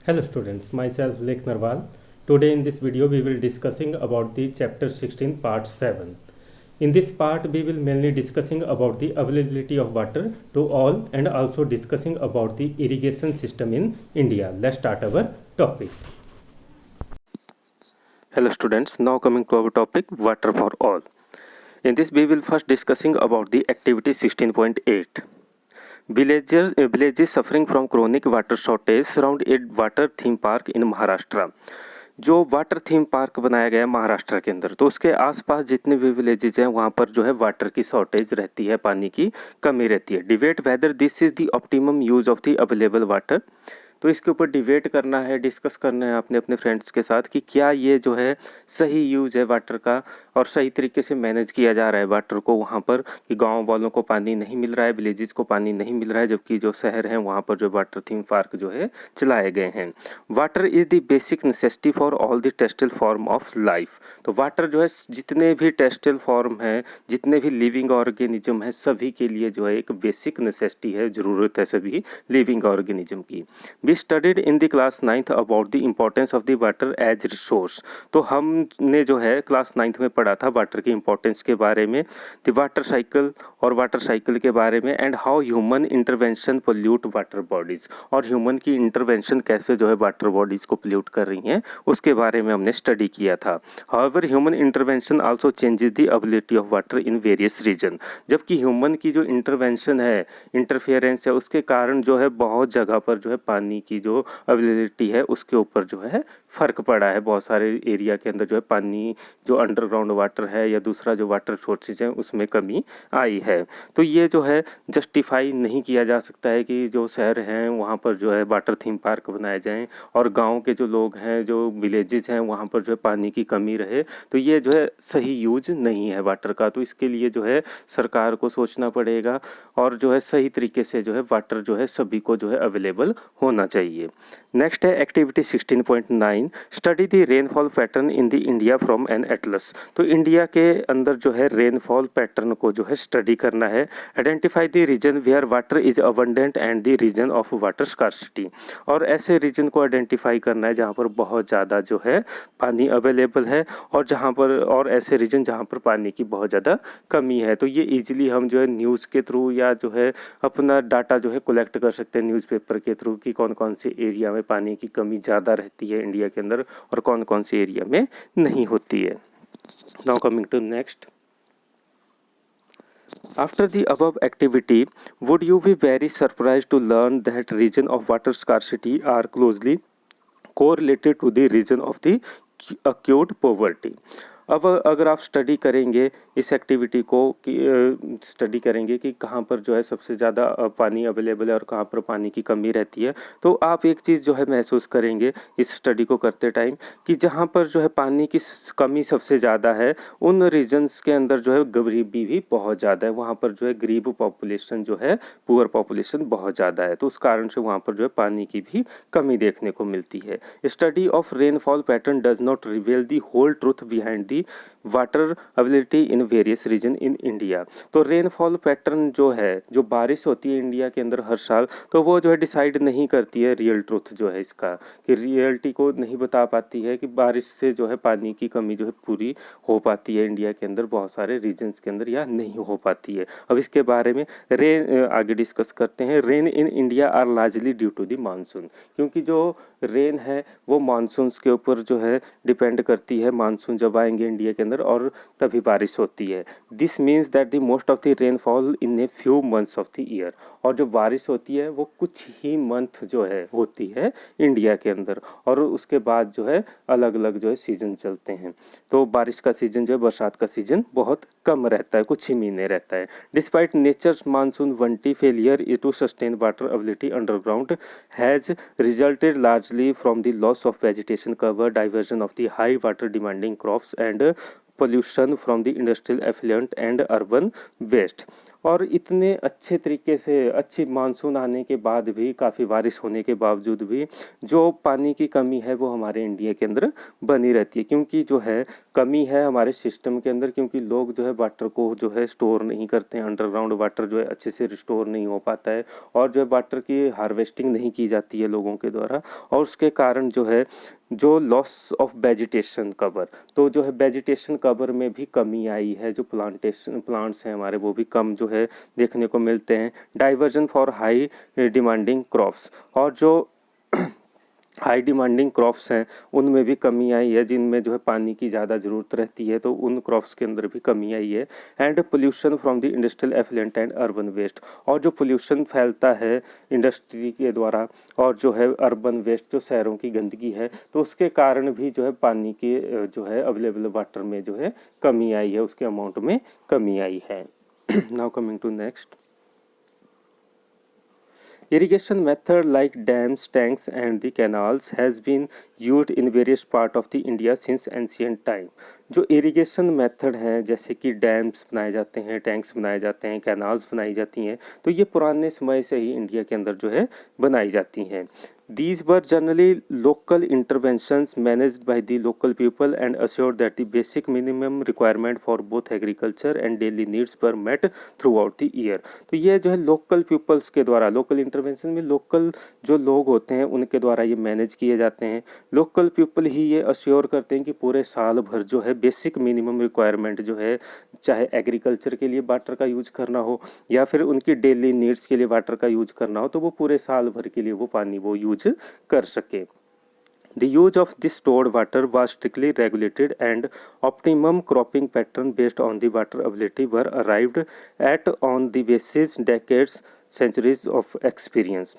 Hello students, myself Lek Narwal. Today in this video we will discussing about the chapter 16 part 7. In this part we will mainly discussing about the availability of water to all and also discussing about the irrigation system in India. Let's start our topic. Hello students, now coming to our topic water for all. In this we will first discussing about the activity 16.8. Villages suffering from chronic water shortage surround a water theme park in Maharashtra. जो water theme park बनाया गया है महाराष्ट्र के अंदर, तो उसके आसपास जितने भी विलेजेज हैं वहाँ पर जो है वाटर की शॉर्टेज रहती है, पानी की कमी रहती है. Debate whether this is the optimum use of the available water. तो इसके ऊपर डिबेट करना है, डिस्कस करना है अपने अपने फ्रेंड्स के साथ कि क्या ये जो है सही यूज़ है वाटर का और सही तरीके से मैनेज किया जा रहा है वाटर को वहाँ पर, कि गांव वालों को पानी नहीं मिल रहा है, विलेजेस को पानी नहीं मिल रहा है, जबकि जो शहर हैं वहाँ पर जो वाटर थीम पार्क जो है चलाए गए हैं. Water is the basic necessity for all the terrestrial form of life. तो वाटर जो है जितने भी टेरेस्ट्रियल फॉर्म है, जितने भी लिविंग ऑर्गेनिज्म है, सभी के लिए जो है एक बेसिक नेसेसिटी है, ज़रूरत है सभी लिविंग ऑर्गेनिज्म की. We studied in the class 9th about the importance of the water as resource. तो हमने जो है क्लास 9th में पढ़ा था वाटर की इम्पोर्टेंस के बारे में, द वाटर साइकिल और वाटर साइकिल के बारे में, and how human intervention pollute water bodies, और ह्यूमन की इंटरवेंशन कैसे जो है वाटर बॉडीज़ को पोल्यूट कर रही हैं उसके बारे में हमने स्टडी किया था. However human intervention also changes the ability of water in various region. जबकि ह्यूमन की जो इंटरवेंशन है, इंटरफेरेंस है, उसके कारण जो है बहुत जगह पर जो है पानी की जो अवेलेबिलिटी है उसके ऊपर जो है फ़र्क पड़ा है. बहुत सारे एरिया के अंदर जो है पानी जो अंडरग्राउंड वाटर है या दूसरा जो वाटर सोर्सेज है उसमें कमी आई है. तो ये जो है जस्टिफाई नहीं किया जा सकता है कि जो शहर हैं वहाँ पर जो है वाटर थीम पार्क बनाए जाएं और गांव के जो लोग हैं, जो विलेजेस हैं, वहाँ पर जो है पानी की कमी रहे. तो ये जो है सही यूज नहीं है वाटर का. तो इसके लिए जो है सरकार को सोचना पड़ेगा और जो है सही तरीके से जो है वाटर जो है सभी को जो है अवेलेबल होना चाहिए. नेक्स्ट है activity 16.9. Study the rainfall pattern in the India from an atlas. तो इंडिया के अंदर जो है रेनफॉल पैटर्न को जो है स्टडी करना है. Identify the region where water is abundant and the region of water scarcity. और ऐसे रीजन को आइडेंटिफाई करना है जहाँ पर बहुत ज़्यादा जो है पानी अवेलेबल है और जहाँ पर, और ऐसे रीजन जहाँ पर पानी की बहुत ज़्यादा कमी है. तो ये ईजिली हम जो है न्यूज़ के थ्रू या जो है अपना डाटा जो है कलेक्ट कर सकते हैं न्यूज़पेपर के थ्रू कि कौन कौन से एरिया में पानी की कमी ज़्यादा रहती है इंडिया के अंदर और कौन कौन से एरिया में नहीं होती है. Now coming to next. After the above activity, would you be very surprised to learn that region of water scarcity are closely correlated to the region of the acute poverty? अब अगर आप study करेंगे इस activity को कि study करेंगे कि कहाँ पर जो है सबसे ज़्यादा पानी अवेलेबल है और कहाँ पर पानी की कमी रहती है, तो आप एक चीज़ जो है महसूस करेंगे इस स्टडी को करते टाइम कि जहाँ पर जो है पानी की कमी सबसे ज़्यादा है उन रीजन्स के अंदर जो है गरीबी भी बहुत ज़्यादा है. वहाँ पर जो है गरीब पॉपुलेशन जो है, पुअर पॉपुलेशन बहुत ज़्यादा है. तो उस कारण से वहाँ पर जो है पानी की भी कमी देखने को मिलती है. Study of rainfall pattern does not reveal the whole truth behind the water availability in various region in India. तो रेनफॉल पैटर्न जो है, जो बारिश होती है इंडिया के अंदर हर साल, तो वो जो है डिसाइड नहीं करती है रियल ट्रूथ जो है इसका, कि रियलिटी को नहीं बता पाती है कि बारिश से जो है पानी की कमी जो है पूरी हो पाती है इंडिया के अंदर बहुत सारे रीजन्स के अंदर या नहीं हो पाती है. अब इसके बारे में आगे डिस्कस करते हैं. Rain in India are largely due to the monsoon. क्योंकि जो रेन है वो मानसून्स के ऊपर जो है डिपेंड करती है. मानसून जब आएंगे इंडिया के अंदर और तभी बारिश होती है. This means that the most of the rainfall in a few months of the year. और जो बारिश होती है वो कुछ ही मंथ जो है होती है इंडिया के अंदर, और उसके बाद जो है अलग अलग जो है सीजन चलते हैं. तो बारिश का सीजन जो है, बरसात का सीजन बहुत कम रहता है, कुछ ही महीने रहता है. Despite nature's monsoon wanting failure to sustain water availability underground has resulted largely from the loss of vegetation cover, diversion of the high water demanding crops and pollution from the industrial effluent and urban waste. और इतने अच्छे तरीके से अच्छी monsoon आने के बाद भी, काफ़ी बारिश होने के बावजूद भी जो पानी की कमी है वो हमारे इंडिया के अंदर बनी रहती है, क्योंकि जो है कमी है हमारे सिस्टम के अंदर, क्योंकि लोग जो है वाटर को जो है स्टोर नहीं करते हैं, अंडरग्राउंड वाटर जो है अच्छे से रिस्टोर नहीं हो पाता है, और जो है वाटर की हार्वेस्टिंग नहीं की जाती है लोगों के द्वारा, और उसके कारण जो है जो लॉस ऑफ वेजिटेशन कवर, तो जो है वेजिटेशन कवर में भी कमी आई है, जो प्लांट्स हैं हमारे वो भी कम जो है देखने को मिलते हैं। Diversion for high demanding crops, और जो हाई डिमांडिंग क्रॉप्स हैं उनमें भी कमी आई है, जिनमें जो है पानी की ज़्यादा ज़रूरत रहती है, तो उन क्रॉप्स के अंदर भी कमी आई है। And pollution from the industrial effluent and urban waste, और जो पोल्यूशन फैलता है इंडस्ट्री के द्वारा और जो है अर्बन वेस्ट जो शहरों की गंदगी है, तो उसके कारण भी जो है पानी के जो है अवेलेबल वाटर में जो है कमी आई है, उसके अमाउंट में कमी आई है। Now coming to next, irrigation method like dams, tanks and the canals has been used in various part of the India since ancient time. जो इरिगेशन मेथड हैं जैसे कि डैम्स बनाए जाते हैं, टैंक्स बनाए जाते हैं, कैनाल्स बनाई जाती हैं, तो ये पुराने समय से ही इंडिया के अंदर जो है बनाई जाती हैं। These were generally local interventions managed by the local people and assured that the basic minimum requirement for both agriculture and daily needs were met throughout the year. तो ये जो है लोकल पीपल्स के द्वारा, लोकल इंटरवेंशन में local जो लोग होते हैं उनके द्वारा ये मैनेज किए जाते हैं। लोकल पीपल ही ये अश्योर करते हैं कि पूरे साल भर जो है बेसिक मिनिमम रिक्वायरमेंट जो है, चाहे एग्रीकल्चर के लिए वाटर का यूज करना हो या फिर उनकी डेली नीड्स के लिए वाटर का यूज करना हो, तो वो पूरे साल भर के लिए वो पानी वो यूज कर सके। The use of this stored water was strictly regulated and optimum cropping pattern based on the water availability were arrived at on the basis decades, centuries of experience.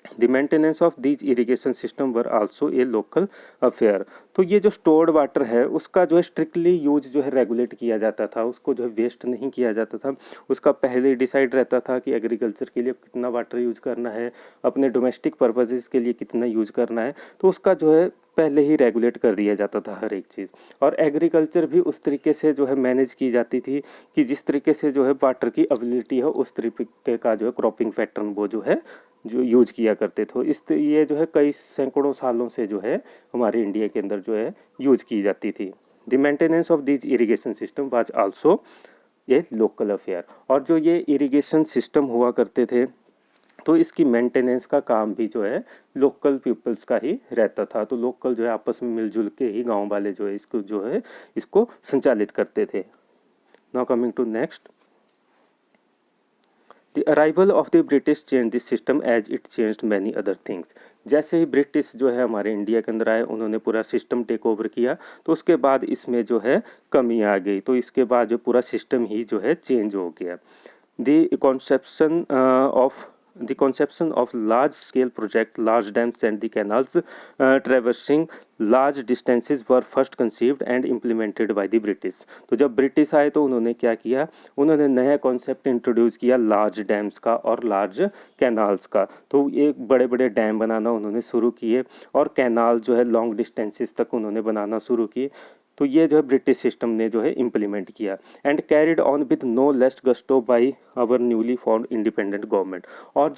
The maintenance of these irrigation system were also a local affair. तो ये जो stored water है उसका जो है strictly use जो है regulate किया जाता था, उसको जो है वेस्ट नहीं किया जाता था। उसका पहले डिसाइड रहता था कि एग्रीकल्चर के लिए कितना वाटर यूज करना है, अपने डोमेस्टिक पर्पजेज़ के लिए कितना यूज करना है, तो उसका जो है पहले ही रेगुलेट कर दिया जाता था हर एक चीज़। और एग्रीकल्चर भी उस तरीके से जो है मैनेज की जाती थी कि जिस तरीके से जो है वाटर की अवेलेबिलिटी हो उस तरीके का जो है क्रॉपिंग पैटर्न वो जो है जो यूज किया करते थे। ये जो है कई सैकड़ों सालों से जो है हमारे इंडिया के अंदर जो है यूज की जाती थी। The maintenance of this irrigation system was also a local affair, और जो ये इरिगेशन सिस्टम हुआ करते थे तो इसकी मेंटेनेंस का काम भी जो है लोकल पीपल्स का ही रहता था। तो लोकल जो है आपस में मिलजुल के ही गांव वाले जो है इसको संचालित करते थे। Now coming to next, The arrival of the British changed this system as it changed many other things. जैसे ही ब्रिटिश जो है हमारे इंडिया के अंदर आए उन्होंने पूरा सिस्टम टेक ओवर किया, तो उसके बाद इसमें जो है कमी आ गई, तो इसके बाद जो पूरा सिस्टम ही जो है चेंज हो गया। The conception of large scale project, large dams and the canals traversing large distances were first conceived and implemented by the British. तो जब ब्रिटिश आए तो उन्होंने क्या किया, उन्होंने नया कॉन्सेप्ट इंट्रोड्यूस किया लार्ज डैम्स का और लार्ज कैनाल्स का। तो एक बड़े बड़े डैम बनाना उन्होंने शुरू किए और कैनाल जो है लॉन्ग डिस्टेंसेस तक उन्होंने बनाना शुरू किए। तो ये जो है ब्रिटिश सिस्टम ने जो है इम्प्लीमेंट किया and carried on with no less gusto by our newly form independent government. और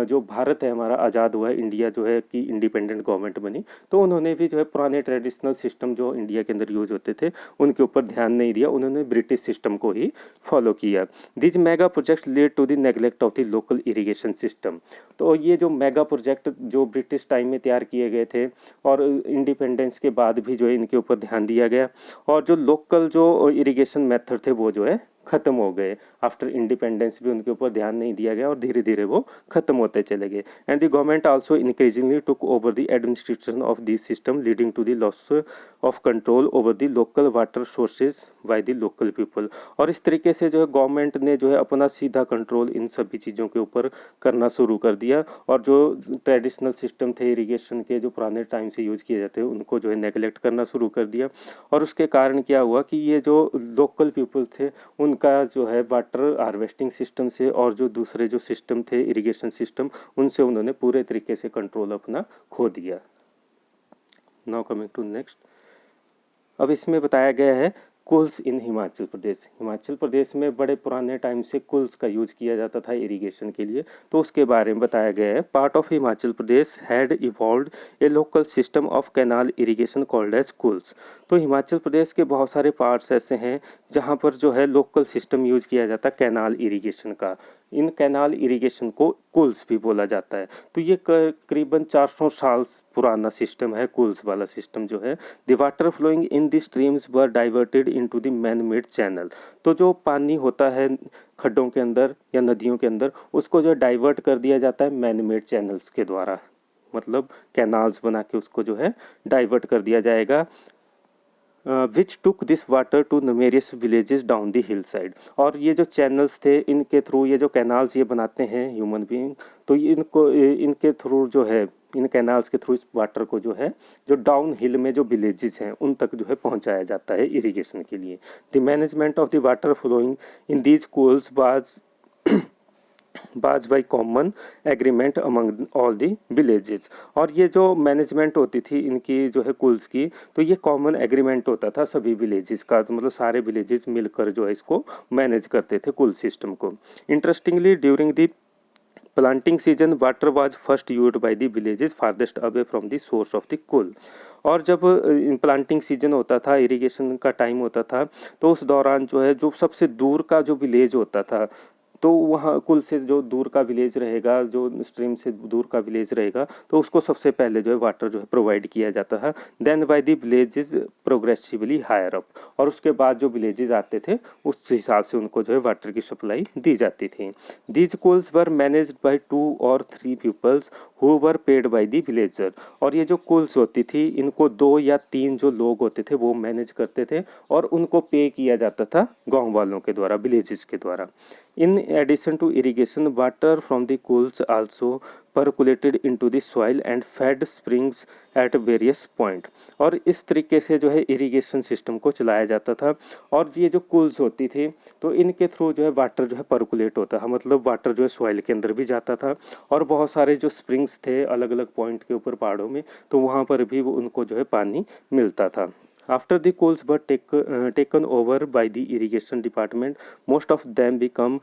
जो भारत है हमारा आज़ाद हुआ है, इंडिया जो है कि इंडिपेंडेंट गवर्नमेंट बनी, तो उन्होंने भी जो है पुराने ट्रेडिशनल सिस्टम जो इंडिया के अंदर यूज होते थे उनके ऊपर ध्यान नहीं दिया, उन्होंने ब्रिटिश सिस्टम को ही फॉलो किया। These mega project led to the neglect of the local irrigation system. तो ये जो मेगा प्रोजेक्ट जो ब्रिटिश टाइम में तैयार किए गए थे और इंडिपेंडेंस के बाद भी जो है इनके ऊपर ध्यान दिया गया, और जो लोकल जो इरिगेशन मेथड थे वो जो है ख़त्म हो गए। आफ्टर इंडिपेंडेंस भी उनके ऊपर ध्यान नहीं दिया गया और धीरे धीरे वो ख़त्म होते चले गए। And the government also increasingly took over the administration of this system leading to the loss of control over the local water sources by the local people. और इस तरीके से जो है गवर्नमेंट ने जो है अपना सीधा कंट्रोल इन सभी चीज़ों के ऊपर करना शुरू कर दिया, और जो ट्रेडिशनल सिस्टम थे इरीगेशन के जो पुराने टाइम से यूज़ किए जाते हैं उनको जो है नेगलेक्ट करना शुरू कर दिया। और उसके कारण क्या हुआ कि ये जो लोकल पीपल थे उनका जो है वाटर हार्वेस्टिंग सिस्टम से और जो दूसरे जो सिस्टम थे इरिगेशन सिस्टम उनसे उन्होंने पूरे तरीके से कंट्रोल अपना खो दिया। नाउ कमिंग टू नेक्स्ट, अब इसमें बताया गया है कुल्स इन हिमाचल प्रदेश। हिमाचल प्रदेश में बड़े पुराने टाइम से कुल्स का यूज किया जाता था इरिगेशन के लिए, तो उसके बारे में बताया गया है। Part of Himachal Pradesh had evolved a local system of canal irrigation called as kuls. तो हिमाचल प्रदेश के बहुत सारे पार्ट्स ऐसे हैं जहाँ पर जो है लोकल सिस्टम यूज किया जाता है कैनाल इरिगेशन का। इन कैनाल इरिगेशन को कुल्स भी बोला जाता है। तो ये करीबन 400 साल पुराना सिस्टम है, कुल्स वाला सिस्टम जो है। The water flowing in the streams were diverted into the man made channel. तो जो पानी होता है खड्डों के अंदर या नदियों के अंदर, उसको जो डाइवर्ट कर दिया जाता है मैन मेड चैनल्स के द्वारा, मतलब कैनाल्स बना के उसको जो है डाइवर्ट कर दिया जाएगा। Which took this water to numerous villages down the hill side. और ये जो चैनल्स थे, इनके थ्रू ये जो कैनाल्स ये बनाते हैं ह्यूमन बीइंग, तो इनके थ्रू जो है, इन कैनाल्स के थ्रू इस वाटर को जो है, जो डाउन हिल में जो विलेजेस हैं उन तक जो है पहुंचाया जाता है इरिगेशन के लिए। The management of the water flowing in these kuls was by common agreement among all the villages. और ये जो मैनेजमेंट होती थी इनकी जो है कुल्स की, तो ये कॉमन एग्रीमेंट होता था सभी विलेजेस का, तो मतलब सारे विलेजेस मिलकर जो है इसको मैनेज करते थे कुल सिस्टम को। Interestingly during the planting season water was first used by the villages farthest away from the source of the कुल। और जब प्लांटिंग सीजन होता था, इरिगेशन का टाइम होता था, तो उस दौरान जो है जो सबसे दूर का जो विलेज होता था, तो वहाँ कुल से जो दूर का विलेज रहेगा, जो स्ट्रीम से दूर का विलेज रहेगा, तो उसको सबसे पहले जो है वाटर जो है प्रोवाइड किया जाता है। Then by the villages progressively higher up. और उसके बाद जो विलेजेस आते थे उस हिसाब से उनको जो है वाटर की सप्लाई दी जाती थी। These kuls were managed by 2 और 3 peoples who were paid by the villager. और ये जो कुल्स होती थी, इनको 2 या 3 जो लोग होते थे वो मैनेज करते थे, और उनको पे किया जाता था गाँव वालों के द्वारा, विलेजेस के द्वारा। In addition to irrigation, water from the pools also percolated into the soil and fed springs at various point। और इस तरीके से जो है इरिगेशन सिस्टम को चलाया जाता था। और ये जो कूल्स होती थी, तो इनके थ्रू जो है वाटर जो है परकुलेट होता है, मतलब वाटर जो है सॉइल के अंदर भी जाता था। और बहुत सारे जो स्प्रिंग्स थे अलग अलग पॉइंट के ऊपर पहाड़ों में, तो वहाँ पर भी वो उनको जो है पानी मिलता था। After the coals were taken over by the irrigation department, most of them become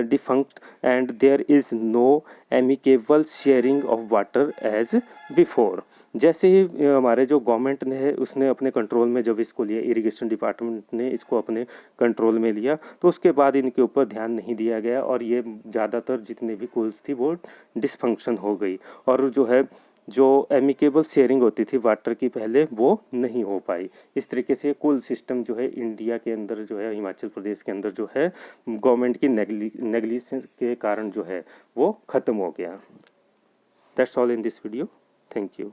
defunct, and there is no amicable sharing of water as before। जैसे ही हमारे जो गवर्नमेंट ने है उसने अपने कंट्रोल में जब इसको लिया, इरिगेशन डिपार्टमेंट ने इसको अपने कंट्रोल में लिया, तो उसके बाद इनके ऊपर ध्यान नहीं दिया गया, और ये ज़्यादातर जितने भी कूल्स थी वो डिसफंक्शन हो गई। और जो है जो एमिकेबल शेयरिंग होती थी वाटर की पहले, वो नहीं हो पाई। इस तरीके से कुल सिस्टम जो है इंडिया के अंदर जो है, हिमाचल प्रदेश के अंदर जो है, गवर्नमेंट की नेग्लिजेंस के कारण जो है वो ख़त्म हो गया। That's all in this video. Thank you.